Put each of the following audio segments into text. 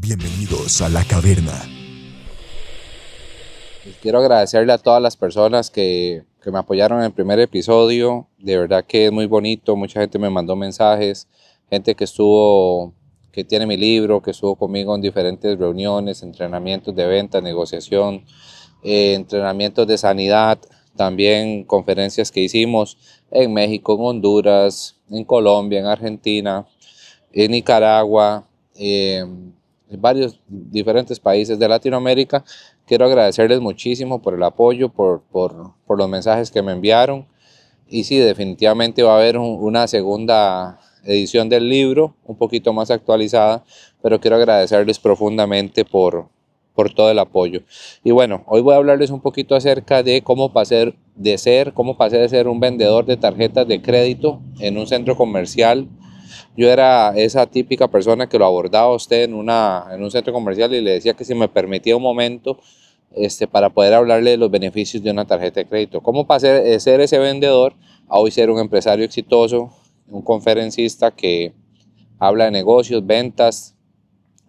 Bienvenidos a La Caverna. Quiero agradecerle a todas las personas que me apoyaron en el primer episodio. De verdad que es muy bonito. Mucha gente me mandó mensajes. Gente que tiene mi libro, que estuvo conmigo en diferentes reuniones, entrenamientos de venta, negociación, entrenamientos de sanidad. También conferencias que hicimos en México, en Honduras, en Colombia, en Argentina, en Nicaragua, en varios diferentes países de Latinoamérica. Quiero agradecerles muchísimo por el apoyo, por los mensajes que me enviaron. Y sí, definitivamente va a haber una segunda edición del libro, un poquito más actualizada, pero quiero agradecerles profundamente por todo el apoyo. Y bueno, hoy voy a hablarles un poquito acerca de cómo pasé de ser un vendedor de tarjetas de crédito en un centro comercial. Yo era esa típica persona que lo abordaba a usted en un centro comercial y le decía que si me permitía un momento para poder hablarle de los beneficios de una tarjeta de crédito. ¿Cómo pasé de ser ese vendedor a hoy ser un empresario exitoso, un conferencista que habla de negocios, ventas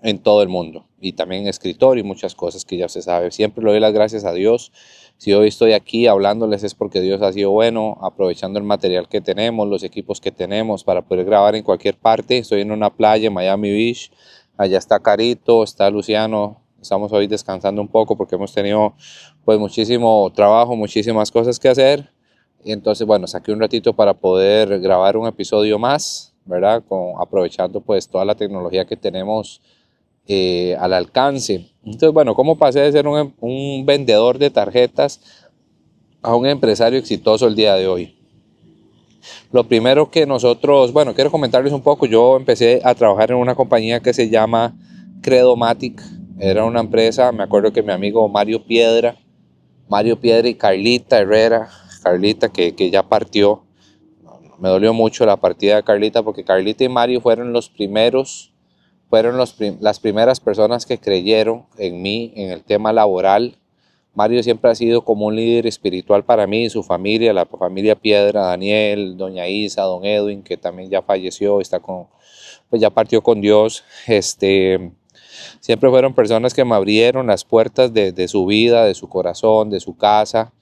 en todo el mundo? Y también escritor y muchas cosas que ya se sabe. Siempre le doy las gracias a Dios. Si hoy estoy aquí hablándoles es porque Dios ha sido bueno, aprovechando el material que tenemos, los equipos que tenemos para poder grabar en cualquier parte. Estoy en una playa en Miami Beach. Allá está Carito, está Luciano. Estamos hoy descansando un poco porque hemos tenido pues muchísimo trabajo, muchísimas cosas que hacer. Y entonces, bueno, saqué un ratito para poder grabar un episodio más, ¿verdad? Aprovechando pues toda la tecnología que tenemos al alcance. Entonces, bueno, ¿cómo pasé de ser un vendedor de tarjetas a un empresario exitoso el día de hoy? Lo primero que bueno, quiero comentarles un poco. Yo empecé a trabajar en una compañía que se llama Credomatic. Era una empresa, me acuerdo que mi amigo Mario Piedra y Carlita Herrera, Carlita que ya partió. Me dolió mucho la partida de Carlita porque Carlita y Mario fueron las primeras personas que creyeron en mí, en el tema laboral. Mario siempre ha sido como un líder espiritual para mí y su familia, la familia Piedra, Daniel, doña Isa, don Edwin, que también ya falleció, pues ya partió con Dios. Siempre fueron personas que me abrieron las puertas de su vida, de su corazón, de su casa,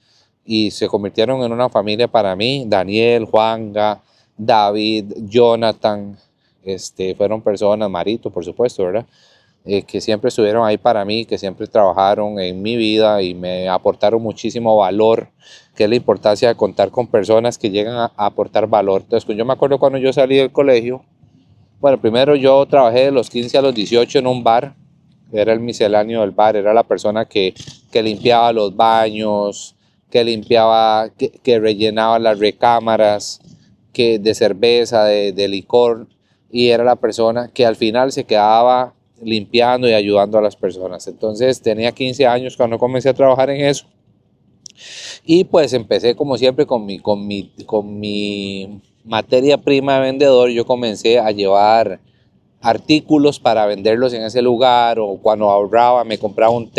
y se convirtieron en una familia para mí. Daniel, Juanga, David, Jonathan, fueron personas, Marito, por supuesto, ¿verdad? Que siempre estuvieron ahí para mí, que siempre trabajaron en mi vida y me aportaron muchísimo valor, que es la importancia de contar con personas que llegan a aportar valor. Entonces, pues yo me acuerdo cuando yo salí del colegio. Bueno, primero yo trabajé de los 15 a los 18 en un bar. Era el misceláneo del bar, era la persona que limpiaba los baños, que limpiaba, que rellenaba las recámaras, de cerveza, de licor, y era la persona que al final se quedaba limpiando y ayudando a las personas. Entonces tenía 15 años cuando comencé a trabajar en eso. Y pues empecé como siempre con mi materia prima de vendedor. Yo comencé a llevar artículos para venderlos en ese lugar, o cuando ahorraba me compraba un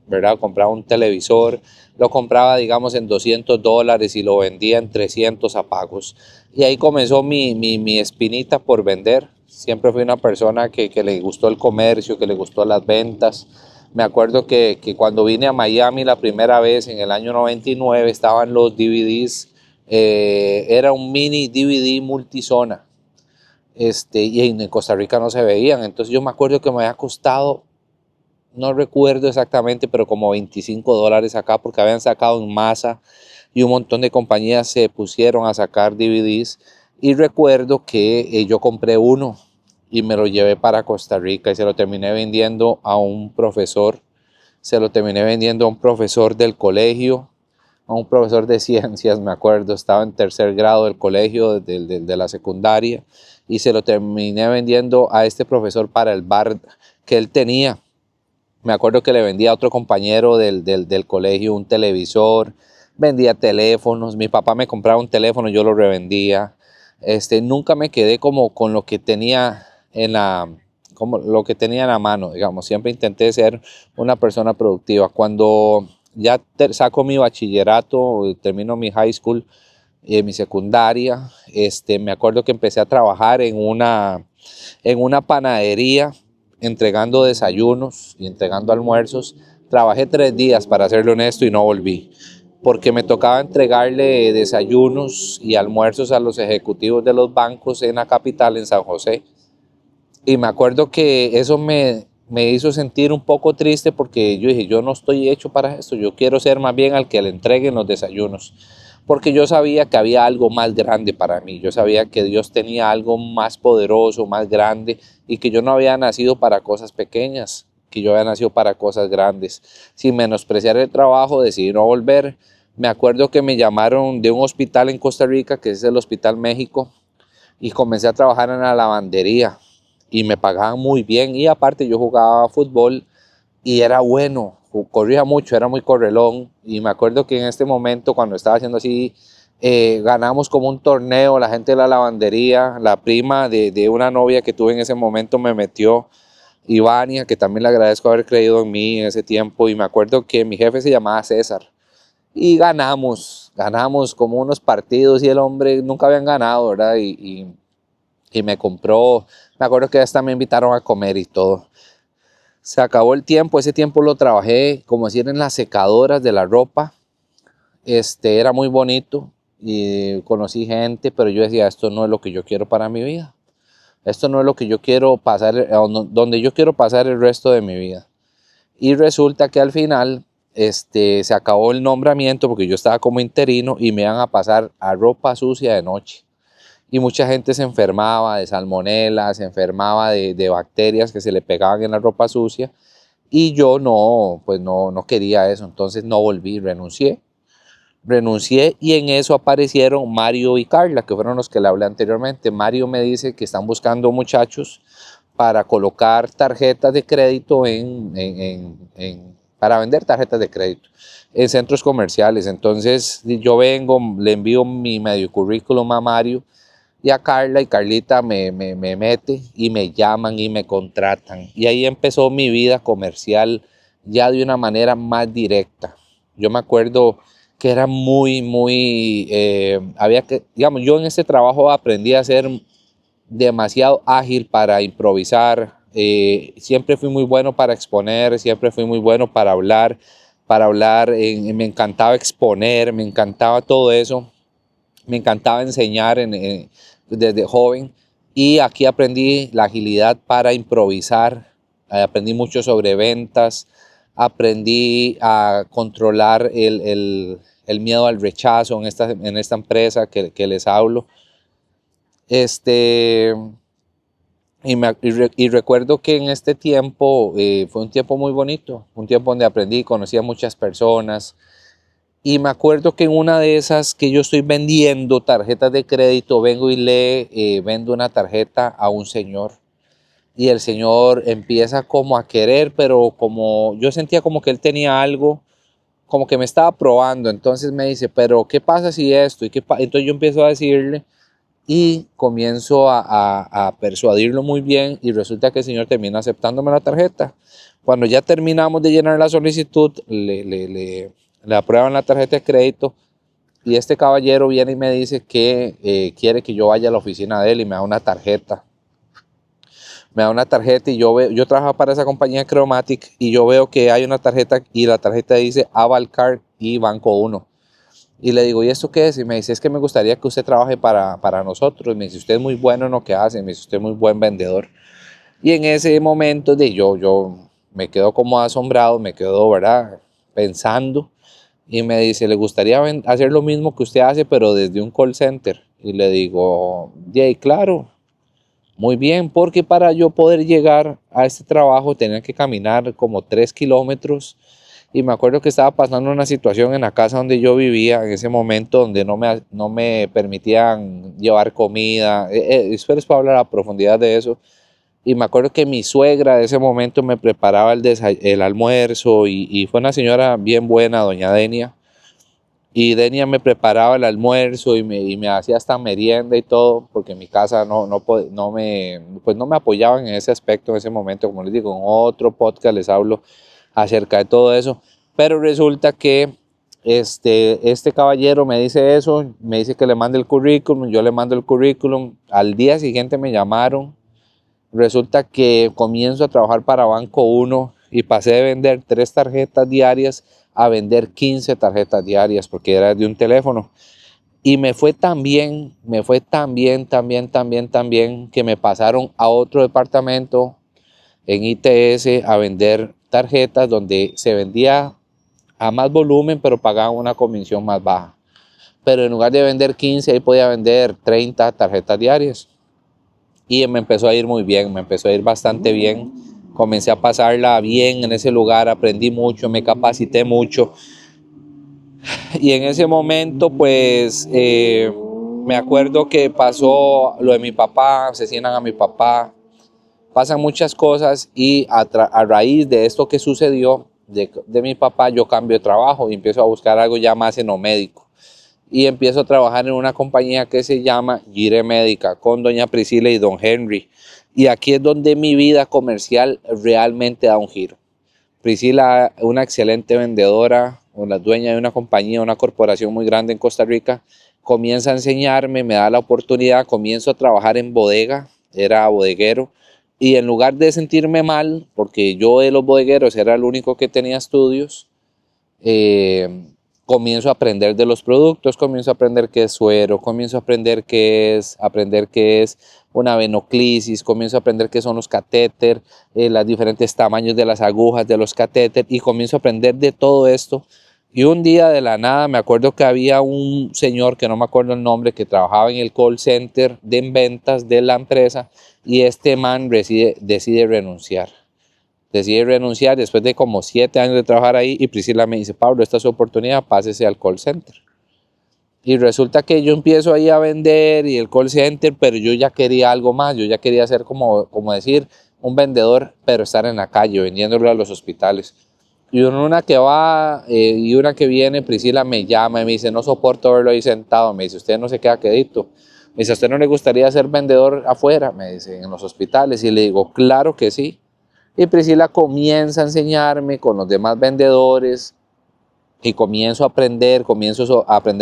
¿verdad? Compraba un televisor, lo compraba digamos en $200 y lo vendía en 300 a pagos. Y ahí comenzó mi espinita por vender. Siempre fui una persona que le gustó el comercio, que le gustó las ventas. Me acuerdo que cuando vine a Miami la primera vez en el año 99 estaban los DVDs, era un mini DVD multizona. Y en Costa Rica no se veían. Entonces yo me acuerdo que me había costado, no recuerdo exactamente, pero como $25 acá, porque habían sacado en masa y un montón de compañías se pusieron a sacar DVDs. Y recuerdo que yo compré uno y me lo llevé para Costa Rica y se lo terminé vendiendo a un profesor. Se lo terminé vendiendo a un profesor del colegio, a un profesor de ciencias, me acuerdo. Estaba en tercer grado del colegio, de la secundaria, y se lo terminé vendiendo a este profesor para el bar que él tenía. Me acuerdo que le vendía a otro compañero del colegio un televisor, vendía teléfonos. Mi papá me compraba un teléfono, yo lo revendía. Nunca me quedé como con lo que tenía como lo que tenía en la mano, digamos. Siempre intenté ser una persona productiva. Cuando ya saco mi bachillerato, termino mi high school y mi secundaria, me acuerdo que empecé a trabajar en una panadería entregando desayunos y entregando almuerzos. Trabajé 3 días, para serle honesto, y no volví, porque me tocaba entregarle desayunos y almuerzos a los ejecutivos de los bancos en la capital, en San José. Y me acuerdo que eso me hizo sentir un poco triste, porque yo dije, yo no estoy hecho para esto, yo quiero ser más bien al que le entreguen los desayunos, porque yo sabía que había algo más grande para mí, yo sabía que Dios tenía algo más poderoso, más grande, y que yo no había nacido para cosas pequeñas, que yo había nacido para cosas grandes. Sin menospreciar el trabajo, decidí no volver. Me acuerdo que me llamaron de un hospital en Costa Rica, que es el Hospital México, y comencé a trabajar en la lavandería y me pagaban muy bien, y aparte yo jugaba fútbol y era bueno, corría mucho, era muy correlón, y me acuerdo que en este momento, cuando estaba haciendo así, ganamos como un torneo, la gente de la lavandería, la prima de una novia que tuve en ese momento me metió, Ivania, que también le agradezco haber creído en mí en ese tiempo, y me acuerdo que mi jefe se llamaba César, y ganamos como unos partidos, y el hombre nunca habían ganado, ¿verdad? Y me compró, me acuerdo que hasta me invitaron a comer y todo. Se acabó el tiempo, ese tiempo lo trabajé como decir en las secadoras de la ropa. Era muy bonito y conocí gente, pero yo decía, esto no es lo que yo quiero para mi vida. Esto no es lo que yo quiero pasar, donde yo quiero pasar el resto de mi vida. Y resulta que al final se acabó el nombramiento, porque yo estaba como interino y me iban a pasar a ropa sucia de noche. Y mucha gente se enfermaba de salmonela, se enfermaba de bacterias que se le pegaban en la ropa sucia, y yo no, pues no quería eso, entonces no volví, renuncié, y en eso aparecieron Mario y Carla, que fueron los que le hablé anteriormente. Mario me dice que están buscando muchachos para colocar tarjetas de crédito para vender tarjetas de crédito en centros comerciales. Entonces yo vengo, le envío mi medio currículum a Mario y a Carla, y Carlita me mete y me llaman y me contratan. Y ahí empezó mi vida comercial ya de una manera más directa. Yo me acuerdo que era había que, digamos, yo en este trabajo aprendí a ser demasiado ágil para improvisar. Siempre fui muy bueno para exponer, siempre fui muy bueno para hablar, me encantaba exponer, me encantaba todo eso. Me encantaba enseñar desde joven, y aquí aprendí la agilidad para improvisar, aprendí mucho sobre ventas, aprendí a controlar el miedo al rechazo en esta empresa que les hablo. Y recuerdo que en este tiempo fue un tiempo muy bonito, un tiempo donde aprendí, conocí a muchas personas. Y me acuerdo que en una de esas que yo estoy vendiendo tarjetas de crédito, vengo y vendo una tarjeta a un señor. Y el señor empieza como a querer, pero como yo sentía como que él tenía algo, como que me estaba probando. Entonces me dice, pero ¿qué pasa si esto? Entonces yo empiezo a decirle y comienzo a persuadirlo muy bien, y resulta que el señor termina aceptándome la tarjeta. Cuando ya terminamos de llenar la solicitud, le aprueban la tarjeta de crédito, y este caballero viene y me dice que quiere que yo vaya a la oficina de él y me da una tarjeta. Me da una tarjeta, y yo trabajo para esa compañía Creomatic, y yo veo que hay una tarjeta, y la tarjeta dice Avalcard y Banco 1. Y le digo, ¿y esto qué es? Y me dice, es que me gustaría que usted trabaje para nosotros. Me dice, usted es muy bueno en lo que hace, me dice, usted es muy buen vendedor. Y en ese momento yo me quedo como asombrado, me quedo, ¿verdad?, pensando. Y me dice, ¿le gustaría hacer lo mismo que usted hace, pero desde un call center? Y le digo, yeah, claro, muy bien, porque para yo poder llegar a este trabajo tenía que caminar como 3 kilómetros. Y me acuerdo que estaba pasando una situación en la casa donde yo vivía en ese momento, donde no me permitían llevar comida. Después puedo hablar a profundidad de eso. Y me acuerdo que mi suegra de ese momento me preparaba el almuerzo, y fue una señora bien buena, doña Denia. Y Denia me preparaba el almuerzo y me hacía hasta merienda y todo, porque en mi casa pues no me apoyaban en ese aspecto en ese momento. Como les digo, en otro podcast les hablo acerca de todo eso. Pero resulta que este caballero me dice eso, me dice que le mande el currículum, yo le mando el currículum. Al día siguiente me llamaron Resulta que comienzo a trabajar para Banco 1 y pasé de vender 3 tarjetas diarias a vender 15 tarjetas diarias porque era de un teléfono. Y me fue tan bien, que me pasaron a otro departamento en ITS a vender tarjetas donde se vendía a más volumen, pero pagaban una comisión más baja. Pero en lugar de vender 15, ahí podía vender 30 tarjetas diarias. Y me empezó a ir muy bien, me empezó a ir bastante bien. Comencé a pasarla bien en ese lugar, aprendí mucho, me capacité mucho. Y en ese momento, pues, me acuerdo que pasó lo de mi papá, asesinan a mi papá, pasan muchas cosas y a raíz de esto que sucedió de mi papá, yo cambio de trabajo y empiezo a buscar algo ya más en lo médico. Y empiezo a trabajar en una compañía que se llama Gire Médica con doña Priscila y don Henry. Y aquí es donde mi vida comercial realmente da un giro. Priscila, una excelente vendedora, una dueña de una compañía, una corporación muy grande en Costa Rica, comienza a enseñarme, me da la oportunidad, comienzo a trabajar en bodega, era bodeguero, y en lugar de sentirme mal, porque yo de los bodegueros era el único que tenía estudios, comienzo a aprender de los productos, comienzo a aprender qué es suero, comienzo a aprender qué es una venoclisis, comienzo a aprender qué son los catéter, los diferentes tamaños de las agujas de los catéter, y comienzo a aprender de todo esto. Y un día de la nada me acuerdo que había un señor, que no me acuerdo el nombre, que trabajaba en el call center de ventas de la empresa, y este man decide renunciar. Decidí renunciar después de como 7 años de trabajar ahí, y Priscila me dice: Pablo, esta es su oportunidad, pásese al call center. Y resulta que yo empiezo ahí a vender y el call center, pero yo ya quería algo más, yo ya quería ser como decir, un vendedor, pero estar en la calle, vendiéndolo a los hospitales. Y una que va y una que viene, Priscila me llama y me dice: no soporto verlo ahí sentado. Me dice: usted no se queda quedito. Me dice: ¿a usted no le gustaría ser vendedor afuera? Me dice: en los hospitales. Y le digo: claro que sí. Y Priscila comienza a enseñarme con los demás vendedores y comienzo a aprender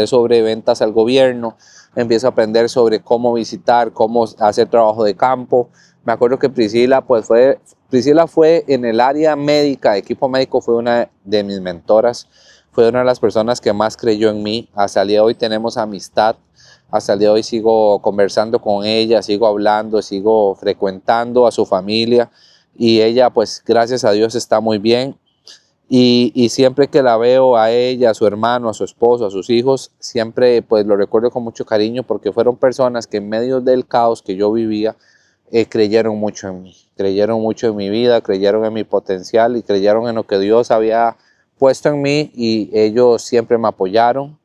sobre ventas al gobierno, empiezo a aprender sobre cómo visitar, cómo hacer trabajo de campo. Me acuerdo que Priscila fue en el área médica, equipo médico, fue una de mis mentoras, fue una de las personas que más creyó en mí. Hasta el día de hoy tenemos amistad, hasta el día de hoy sigo conversando con ella, sigo hablando, sigo frecuentando a su familia. Y ella, pues gracias a Dios, está muy bien. Y siempre que la veo a ella, a su hermano, a su esposo, a sus hijos, siempre pues lo recuerdo con mucho cariño, porque fueron personas que en medio del caos que yo vivía, creyeron mucho en mí, creyeron mucho en mi vida, creyeron en mi potencial y creyeron en lo que Dios había puesto en mí, y ellos siempre me apoyaron.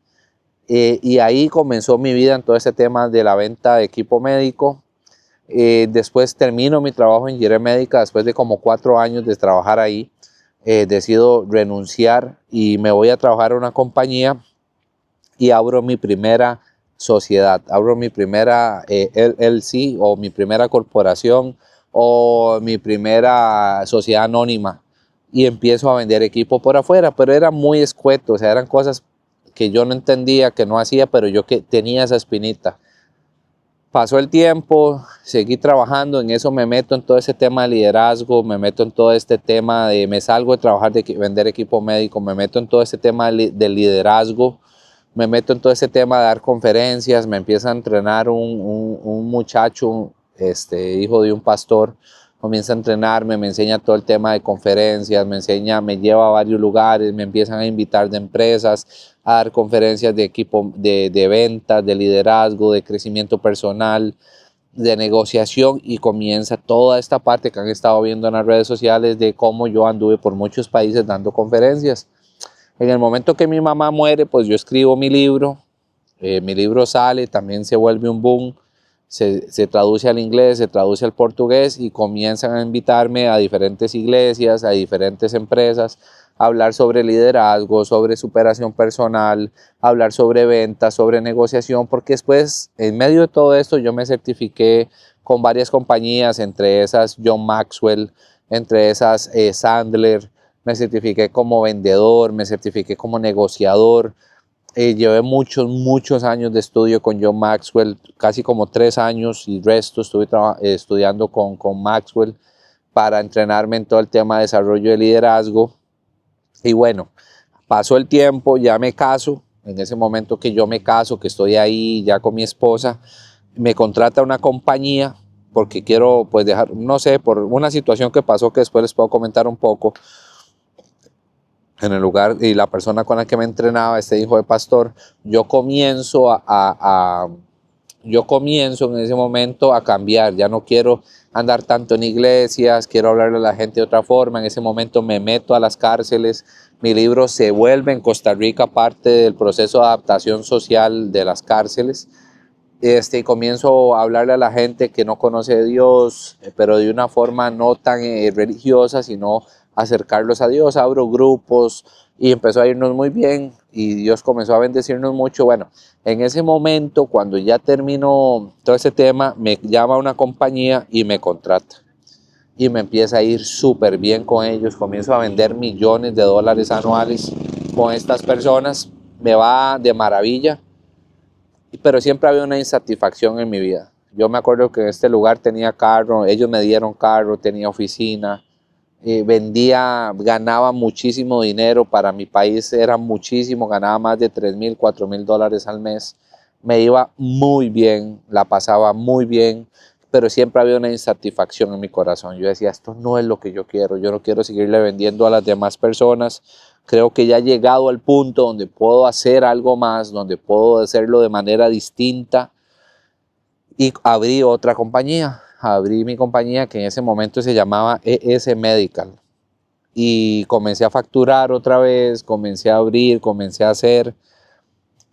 Y ahí comenzó mi vida en todo ese tema de la venta de equipo médico. Después termino mi trabajo en Gire Médica, después de como 4 años de trabajar ahí. Decido renunciar y me voy a trabajar en una compañía y abro mi primera sociedad, abro mi primera LLC, o mi primera corporación, o mi primera sociedad anónima, y empiezo a vender equipo por afuera, pero era muy escueto, o sea, eran cosas que yo no entendía, que no hacía, pero yo que tenía esa espinita. Pasó el tiempo, seguí trabajando, en eso me meto en todo ese tema de liderazgo, me meto en todo este tema me salgo de trabajar de vender equipo médico, me meto en todo este tema de liderazgo, me meto en todo ese tema de dar conferencias, me empieza a entrenar un muchacho, hijo de un pastor, comienza a entrenarme, me enseña todo el tema de conferencias, me lleva a varios lugares, me empiezan a invitar de empresas a dar conferencias de equipo, de ventas, de liderazgo, de crecimiento personal, de negociación, y comienza toda esta parte que han estado viendo en las redes sociales de cómo yo anduve por muchos países dando conferencias. En el momento que mi mamá muere, pues yo escribo mi libro sale, también se vuelve un boom, se traduce al inglés, se traduce al portugués, y comienzan a invitarme a diferentes iglesias, a diferentes empresas, a hablar sobre liderazgo, sobre superación personal, a hablar sobre ventas, sobre negociación, porque después, en medio de todo esto, yo me certifiqué con varias compañías, entre esas John Maxwell, entre esas Sandler, me certifiqué como vendedor, me certifiqué como negociador. Llevé muchos años de estudio con John Maxwell, casi como 3 años y resto estuve estudiando con Maxwell para entrenarme en todo el tema de desarrollo de liderazgo. Y bueno, pasó el tiempo, ya me caso. En ese momento que yo me caso, que estoy ahí ya con mi esposa, me contrata una compañía porque quiero pues dejar, no sé, por una situación que pasó que después les puedo comentar un poco. En el lugar y la persona con la que me entrenaba, este hijo de pastor, yo comienzo yo comienzo en ese momento a cambiar. Ya no quiero andar tanto en iglesias, quiero hablarle a la gente de otra forma. En ese momento me meto a las cárceles. Mi libro se vuelve en Costa Rica parte del proceso de adaptación social de las cárceles. Comienzo a hablarle a la gente que no conoce a Dios, pero de una forma no tan religiosa, sino acercarlos a Dios. Abro grupos y empezó a irnos muy bien y Dios comenzó a bendecirnos mucho. Bueno, en ese momento, cuando ya terminó todo ese tema, me llama una compañía y me contrata. Y me empieza a ir súper bien con ellos. Comienzo a vender millones de dólares anuales con estas personas. Me va de maravilla. Pero siempre había una insatisfacción en mi vida. Yo me acuerdo que en este lugar tenía carro, ellos me dieron carro, tenía oficina, vendía, ganaba muchísimo dinero, para mi país era muchísimo, ganaba más de 3,000, 4,000 dólares al mes. Me iba muy bien, la pasaba muy bien, pero siempre había una insatisfacción en mi corazón. Yo decía, esto no es lo que yo no quiero seguirle vendiendo a las demás personas. Creo que ya he llegado al punto donde puedo hacer algo más, donde puedo hacerlo de manera distinta. Y abrí otra compañía. Abrí mi compañía que en ese momento se llamaba ES Medical. Y comencé a facturar otra vez, comencé a abrir, comencé a hacer.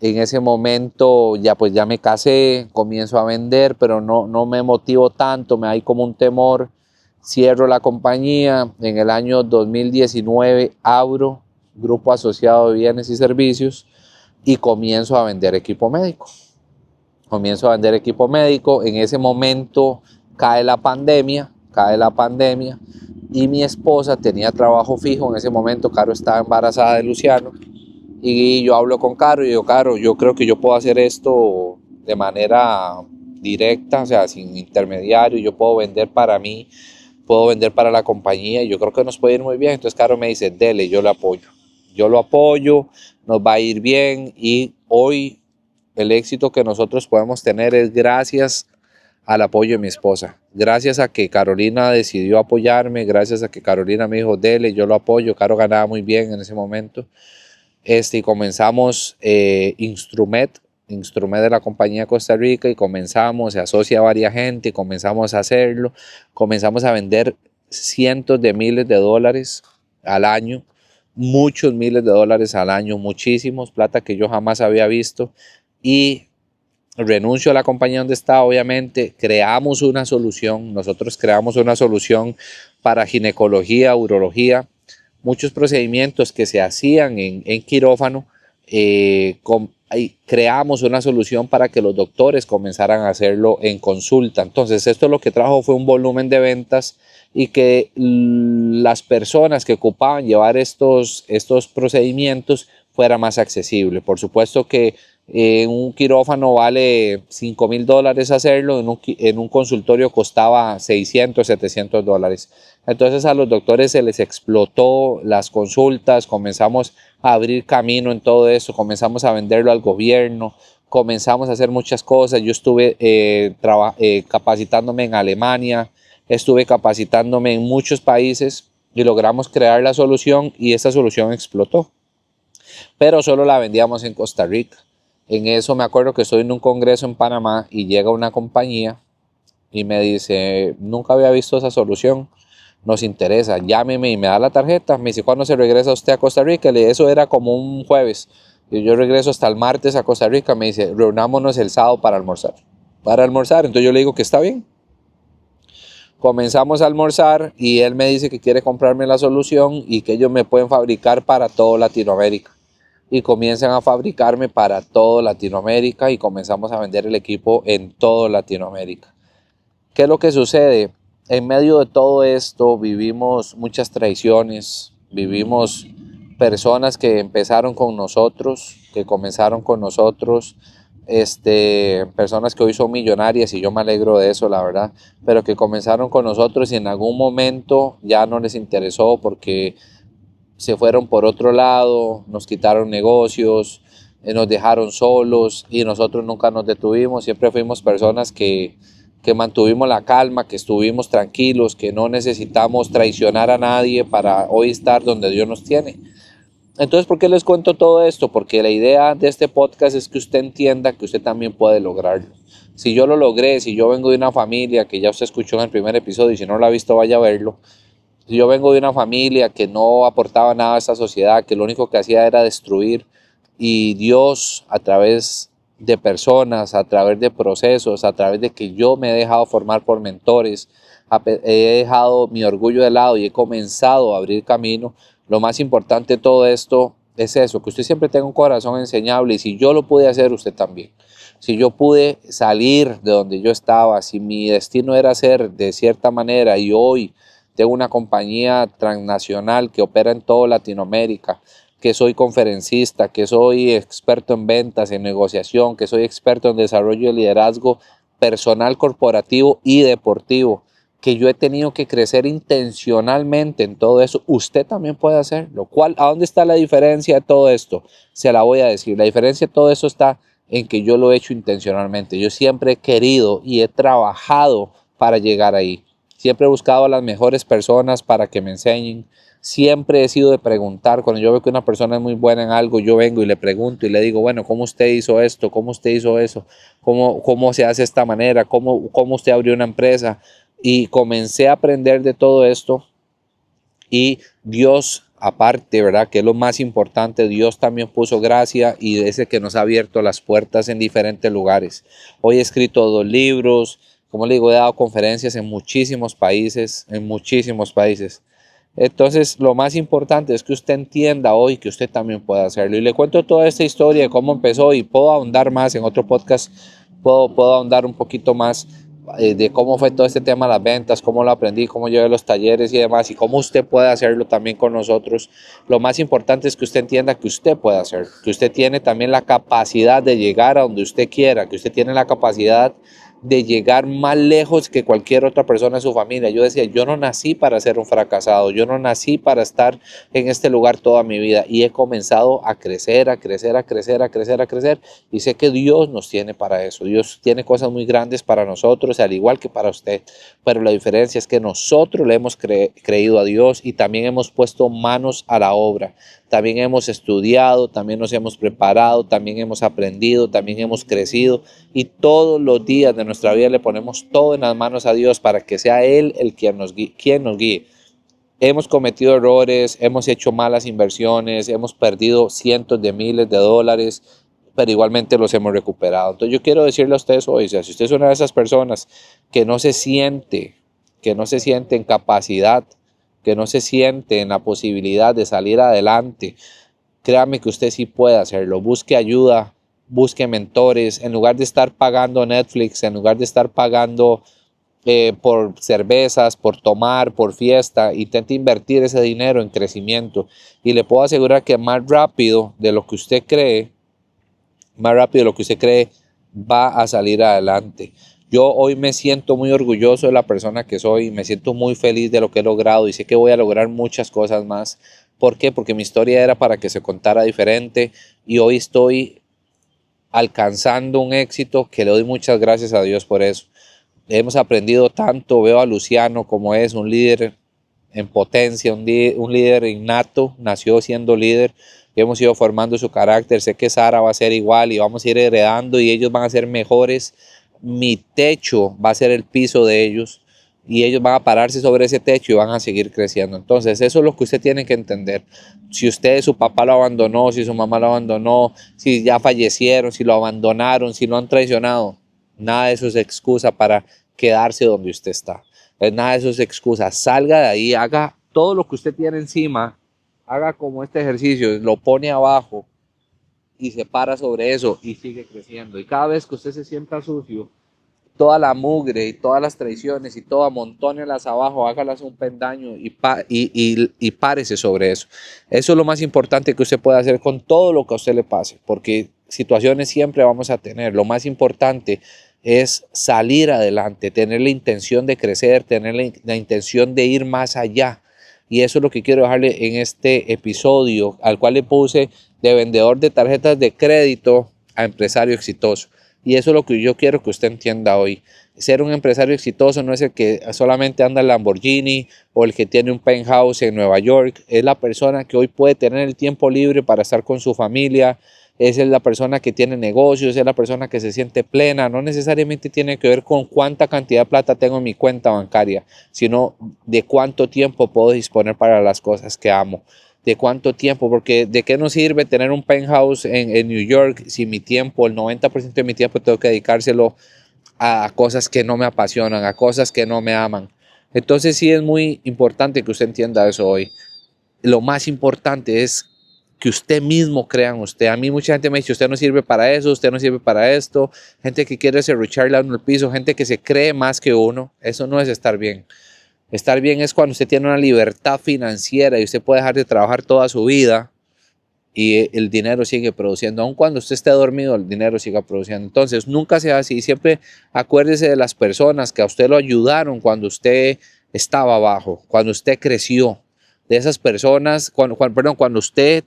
En ese momento ya pues ya me casé, comienzo a vender, pero no me motivo tanto, me hay como un temor. Cierro la compañía. En el año 2019 abro Grupo Asociado de Bienes y Servicios y comienzo a vender equipo médico. Comienzo a vender equipo médico. En ese momento cae la pandemia y mi esposa tenía trabajo fijo. En ese momento Caro estaba embarazada de Luciano y yo hablo con Caro y digo, Caro, yo creo que yo puedo hacer esto de manera directa, o sea, sin intermediario. Yo puedo vender para mí, puedo vender para la compañía y yo creo que nos puede ir muy bien. Entonces Caro me dice, dele, yo lo apoyo, nos va a ir bien. Y hoy el éxito que nosotros podemos tener es gracias al apoyo de mi esposa, gracias a que Carolina decidió apoyarme, gracias a que Carolina me dijo, dele, yo lo apoyo. Caro ganaba muy bien en ese momento. Y comenzamos Instrumet de la compañía Costa Rica, y comenzamos, se asocia a varias gente, comenzamos a hacerlo, comenzamos a vender cientos de miles de dólares al año, muchos miles de dólares al año, muchísimos, plata que yo jamás había visto. Y renuncio a la compañía donde estaba, obviamente. Nosotros creamos una solución para ginecología, urología, muchos procedimientos que se hacían en quirófano. Creamos una solución para que los doctores comenzaran a hacerlo en consulta. Entonces esto lo que trajo fue un volumen de ventas y que las personas que ocupaban llevar estos procedimientos fuera más accesible. Por supuesto que un quirófano vale 5,000 dólares hacerlo, en un consultorio costaba 600, 700 dólares. Entonces a los doctores se les explotó las consultas, comenzamos a abrir camino en todo eso, comenzamos a venderlo al gobierno, comenzamos a hacer muchas cosas. Yo estuve capacitándome en Alemania, estuve capacitándome en muchos países y logramos crear la solución, y esa solución explotó. Pero solo la vendíamos en Costa Rica. En eso me acuerdo que estoy en un congreso en Panamá y llega una compañía y me dice, nunca había visto esa solución, nos interesa, llámeme, y me da la tarjeta. Me dice, ¿cuándo se regresa usted a Costa Rica? Eso era como un jueves y yo regreso hasta el martes a Costa Rica. Me dice, reunámonos el sábado para almorzar. Entonces yo le digo que está bien. Comenzamos a almorzar y él me dice que quiere comprarme la solución y que ellos me pueden fabricar para toda Latinoamérica. Y comienzan a fabricarme para toda Latinoamérica y comenzamos a vender el equipo en toda Latinoamérica. ¿Qué es lo que sucede? En medio de todo esto vivimos muchas traiciones, vivimos personas que empezaron con nosotros, que comenzaron con nosotros, personas que hoy son millonarias y yo me alegro de eso, la verdad, pero que comenzaron con nosotros y en algún momento ya no les interesó porque se fueron por otro lado, nos quitaron negocios, nos dejaron solos y nosotros nunca nos detuvimos, siempre fuimos personas que mantuvimos la calma, que estuvimos tranquilos, que no necesitamos traicionar a nadie para hoy estar donde Dios nos tiene. Entonces, ¿por qué les cuento todo esto? Porque la idea de este podcast es que usted entienda que usted también puede lograrlo. Si yo lo logré, si yo vengo de una familia que ya usted escuchó en el primer episodio y si no lo ha visto vaya a verlo. Si yo vengo de una familia que no aportaba nada a esta sociedad, que lo único que hacía era destruir y Dios a través de personas, a través de procesos, a través de que yo me he dejado formar por mentores, he dejado mi orgullo de lado y he comenzado a abrir camino. Lo más importante de todo esto es eso, que usted siempre tenga un corazón enseñable y si yo lo pude hacer, usted también. Si yo pude salir de donde yo estaba, si mi destino era ser de cierta manera y hoy tengo una compañía transnacional que opera en toda Latinoamérica, que soy conferencista, que soy experto en ventas, en negociación, que soy experto en desarrollo de liderazgo personal, corporativo y deportivo, que yo he tenido que crecer intencionalmente en todo eso, usted también puede hacerlo. ¿A dónde está la diferencia de todo esto? Se la voy a decir. La diferencia de todo esto está en que yo lo he hecho intencionalmente. Yo siempre he querido y he trabajado para llegar ahí. Siempre he buscado a las mejores personas para que me enseñen. Siempre he sido de preguntar. Cuando yo veo que una persona es muy buena en algo, yo vengo y le pregunto y le digo, bueno, ¿cómo usted hizo esto? ¿Cómo usted hizo eso? ¿Cómo se hace de esta manera? ¿Cómo usted abrió una empresa? Y comencé a aprender de todo esto y Dios, aparte, ¿verdad? Que es lo más importante, Dios también puso gracia y es el que nos ha abierto las puertas en diferentes lugares. Hoy he escrito 2 libros, como le digo, he dado conferencias en muchísimos países, Entonces, lo más importante es que usted entienda hoy que usted también puede hacerlo. Y le cuento toda esta historia de cómo empezó y puedo ahondar más en otro podcast, puedo ahondar un poquito más de cómo fue todo este tema de las ventas, cómo lo aprendí, cómo llevé los talleres y demás, y cómo usted puede hacerlo también con nosotros. Lo más importante es que usted entienda que usted puede hacerlo, que usted tiene también la capacidad de llegar a donde usted quiera, que usted tiene la capacidad de llegar más lejos que cualquier otra persona de su familia. Yo decía, yo no nací para ser un fracasado, yo no nací para estar en este lugar toda mi vida y he comenzado a crecer, y sé que Dios nos tiene para eso. Dios tiene cosas muy grandes para nosotros, al igual que para usted, pero la diferencia es que nosotros le hemos creído a Dios y también hemos puesto manos a la obra. También hemos estudiado, también nos hemos preparado, también hemos aprendido, también hemos crecido y todos los días de nuestra vida le ponemos todo en las manos a Dios para que sea Él el quien nos guíe. Hemos cometido errores, hemos hecho malas inversiones, hemos perdido cientos de miles de dólares, pero igualmente los hemos recuperado. Entonces yo quiero decirle a ustedes hoy, o sea, si usted es una de esas personas que no se siente en capacidad, que no se siente en la posibilidad de salir adelante, créame que usted sí puede hacerlo. Busque ayuda, busque mentores, en lugar de estar pagando Netflix, en lugar de estar pagando por cervezas, por tomar, por fiesta, intente invertir ese dinero en crecimiento. Y le puedo asegurar que más rápido de lo que usted cree, va a salir adelante. Yo hoy me siento muy orgulloso de la persona que soy, me siento muy feliz de lo que he logrado y sé que voy a lograr muchas cosas más. ¿Por qué? Porque mi historia era para que se contara diferente y hoy estoy alcanzando un éxito que le doy muchas gracias a Dios por eso. Hemos aprendido tanto, veo a Luciano como es un líder en potencia, un líder innato, nació siendo líder, hemos ido formando su carácter, sé que Sara va a ser igual y vamos a ir heredando y ellos van a ser mejores, mi techo va a ser el piso de ellos y ellos van a pararse sobre ese techo y van a seguir creciendo. Entonces eso es lo que usted tiene que entender. Si su papá lo abandonó, si su mamá lo abandonó, si ya fallecieron, si lo abandonaron, si lo han traicionado, nada de eso es excusa para quedarse donde usted está. Nada de eso es excusa. Salga de ahí, haga todo lo que usted tiene encima, haga como este ejercicio, lo pone abajo y se para sobre eso y sigue creciendo. Y cada vez que usted se sienta sucio, toda la mugre y todas las traiciones y todo, amontónelas abajo, hágalas un pendaño y párese sobre eso. Eso es lo más importante que usted puede hacer con todo lo que a usted le pase, porque situaciones siempre vamos a tener. Lo más importante es salir adelante, tener la intención de crecer, tener la intención de ir más allá. Y eso es lo que quiero dejarle en este episodio, al cual le puse de vendedor de tarjetas de crédito a empresario exitoso. Y eso es lo que yo quiero que usted entienda hoy. Ser un empresario exitoso no es el que solamente anda en Lamborghini o el que tiene un penthouse en Nueva York. Es la persona que hoy puede tener el tiempo libre para estar con su familia. Es la persona que tiene negocios, es la persona que se siente plena. No necesariamente tiene que ver con cuánta cantidad de plata tengo en mi cuenta bancaria, sino de cuánto tiempo puedo disponer para las cosas que amo. De cuánto tiempo, porque de qué nos sirve tener un penthouse en New York si mi tiempo, el 90% de mi tiempo tengo que dedicárselo a cosas que no me apasionan, a cosas que no me aman. Entonces sí es muy importante que usted entienda eso hoy. Lo más importante es que usted mismo crea en usted. A mí mucha gente me dice, usted no sirve para eso, usted no sirve para esto. Gente que quiere serrucharle a uno el piso, gente que se cree más que uno. Eso no es estar bien. Estar bien es cuando usted tiene una libertad financiera y usted puede dejar de trabajar toda su vida y el dinero sigue produciendo. Aun cuando usted esté dormido, el dinero sigue produciendo. Entonces, nunca sea así. Siempre acuérdese de las personas que a usted lo ayudaron cuando usted estaba abajo, cuando usted creció. De esas personas, cuando usted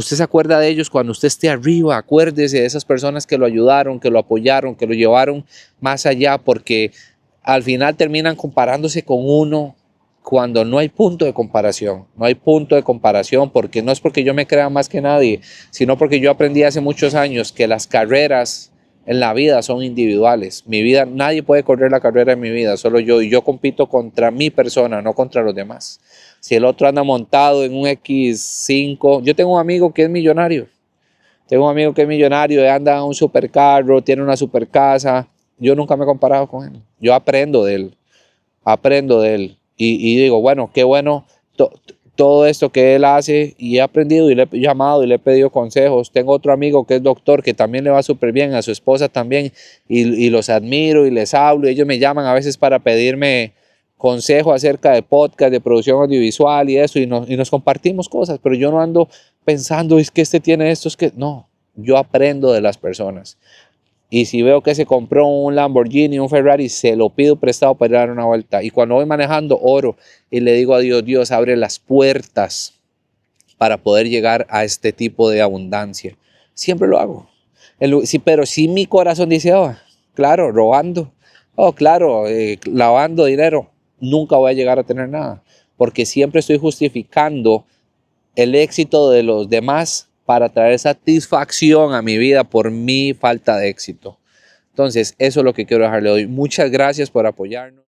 se acuerda de ellos cuando usted esté arriba. Acuérdese de esas personas que lo ayudaron, que lo apoyaron, que lo llevaron más allá, porque al final terminan comparándose con uno cuando no hay punto de comparación. No hay punto de comparación, porque no es porque yo me crea más que nadie, sino porque yo aprendí hace muchos años que las carreras en la vida son individuales. Mi vida, nadie puede correr la carrera de mi vida, solo yo. Y yo compito contra mi persona, no contra los demás. Si el otro anda montado en un X5, yo tengo un amigo que es millonario. Tengo un amigo que es millonario, anda en un supercarro, tiene una super casa. Yo nunca me he comparado con él. Yo aprendo de él. Aprendo de él. Y digo, bueno, qué bueno todo esto que él hace, y he aprendido y le he llamado y le he pedido consejos. Tengo otro amigo que es doctor, que también le va súper bien, a su esposa también, y los admiro y les hablo. Ellos me llaman a veces para pedirme consejo acerca de podcast, de producción audiovisual y eso, y nos compartimos cosas, pero yo no ando pensando, es que este tiene esto, es que no, yo aprendo de las personas. Y si veo que se compró un Lamborghini, un Ferrari, se lo pido prestado para ir a dar una vuelta. Y cuando voy manejando, oro y le digo a Dios, Dios, abre las puertas para poder llegar a este tipo de abundancia. Siempre lo hago. Sí, pero si mi corazón dice, oh, claro, robando, oh, claro, lavando dinero, nunca voy a llegar a tener nada. Porque siempre estoy justificando el éxito de los demás para traer satisfacción a mi vida por mi falta de éxito. Entonces, eso es lo que quiero dejarle hoy. Muchas gracias por apoyarnos.